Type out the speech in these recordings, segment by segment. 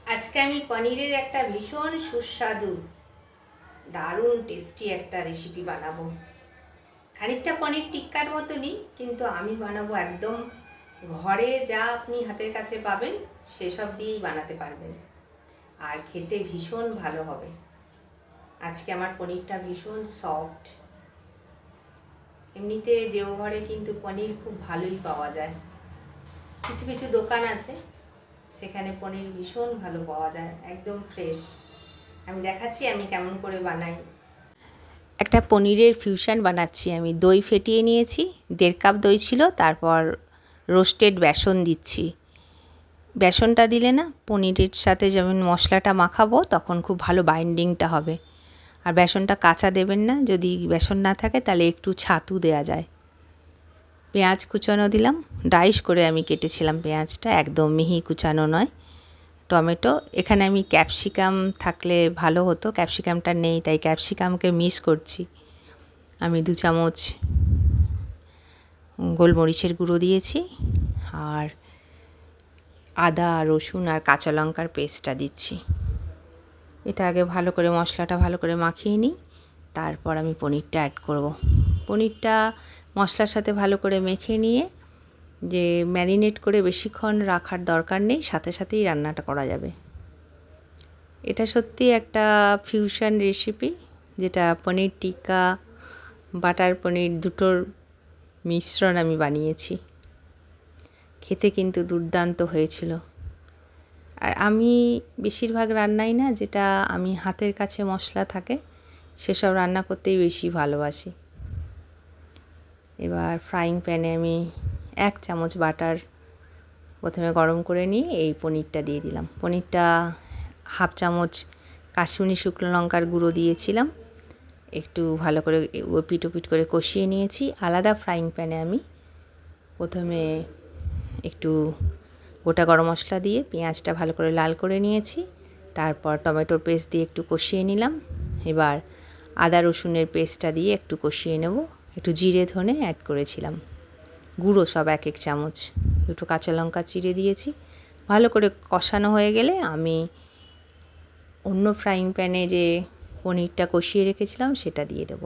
আজকে আমি পনিরের একটা ভীষণ সুস্বাদু দারুণ টেস্টি একটা রেসিপি বানাবো। খানিকটা পনির টিক্কার মতনই, কিন্তু আমি বানাবো একদম ঘরে যা আপনি হাতের কাছে পাবেন সেসব দিয়েই বানাতে পারবেন, আর খেতে ভীষণ ভালো হবে। আজকে আমার পনিরটা ভীষণ সফট। এমনিতে দেওঘরে কিন্তু পনির খুব ভালোই পাওয়া যায়, কিছু কিছু দোকান আছে সেখানে পনির ভীষণ ভালো পাওয়া যায়, একদম ফ্রেশ। আমি দেখাচ্ছি আমি কেমন করে বানাই। একটা পনিরের ফিউশন বানাচ্ছি। আমি দই ফেটিয়ে নিয়েছি, 1.5 কাপ দই ছিল, তারপর রোস্টেড বেসন দিচ্ছি। বেসনটা দিলে না পনিরের সাথে যেমন মশলাটা মাখাবো তখন খুব ভালো বাইন্ডিংটা হবে। আর বেসনটা কাঁচা দেবেন না, যদি বেসন না থাকে তাহলে একটু ছাতু দেয়া যায়। পেঁয়াজ কুচানো দিলাম, ডাইস করে আমি কেটেছিলাম পেঁয়াজটা, একদম মিহি কুচানো নয়। টমেটো, এখানে আমি ক্যাপসিকাম থাকলে ভালো হতো, ক্যাপসিকামটা নেই তাই ক্যাপসিকামকে মিস করছি। আমি 2 চামচ গোলমরিচের গুঁড়ো দিয়েছি, আর আদা রসুন আর কাঁচা লঙ্কার পেস্টটা দিচ্ছি। এটা আগে ভালো করে মশলাটা ভালো করে মাখিয়ে নিই, তারপর আমি পনিরটা অ্যাড করব। পনিরটা মশলার সাথে ভালো করে মেখে নিয়ে যে ম্যারিনেট করে বেশিক্ষণ রাখার দরকার নেই, সাথে সাথেই রান্নাটা করা যাবে। এটা সত্যি একটা ফিউশন রেসিপি, যেটা পনির টিক্কা বাটার পনির দুটোর মিশ্রণ আমি বানিয়েছি। খেতে কিন্তু দুর্দান্ত হয়েছিল। আর আমি বেশিরভাগ রান্নাই না, যেটা আমি হাতের কাছে মশলা থাকে সেসব রান্না করতেই বেশি ভালোবাসি। এবার ফ্রাইং প্যানে আমি 1 চামচ বাটার প্রথমে গরম করে নিয়ে এই পনিরটা দিয়ে দিলাম। পনিরটা 1/2 চামচ কাশ্মীরি শুকনো লঙ্কার গুঁড়ো দিয়েছিলাম, একটু ভালো করে ওপিট ওপিট করে কষিয়ে নিয়েছি। আলাদা ফ্রাইং প্যানে আমি প্রথমে একটু গোটা গরম মশলা দিয়ে পেঁয়াজটা ভালো করে লাল করে নিয়েছি, তারপর টমেটোর পেস্ট দিয়ে একটু কষিয়ে নিলাম। এবার আদা রসুনের পেস্টটা দিয়ে একটু কষিয়ে নেব, একটু জিরে ধনে অ্যাড করেছিলাম, গুঁড়ো সব 1 চামচ, দুটো কাঁচা লঙ্কা চিড়ে দিয়েছি। ভালো করে কষানো হয়ে গেলে আমি অন্য ফ্রাইং প্যানে যে পনিরটা কষিয়ে রেখেছিলাম সেটা দিয়ে দেব।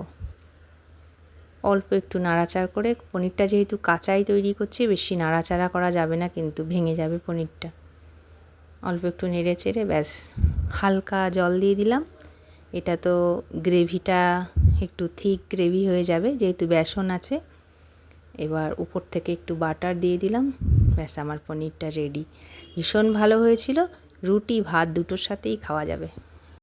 অল্প একটু নাড়াচাড়া করে, পনিরটা যেহেতু কাঁচাই তৈরি করছি বেশি নাড়াচাড়া করা যাবে না, কিন্তু ভেঙে যাবে পনিরটা। অল্প একটু নেড়ে চেড়ে ব্যাস হালকা জল দিয়ে দিলাম। এটা তো গ্রেভিটা একটু থিক গ্রেভি হয়ে যাবে যেহেতু বেসন আছে। এবার উপর থেকে একটু বাটার দিয়ে দিলাম, ব্যাস আমার পনিরটা রেডি। ভীষণ ভালো হয়েছিল, রুটি ভাত দুটোর সাথেই খাওয়া যাবে।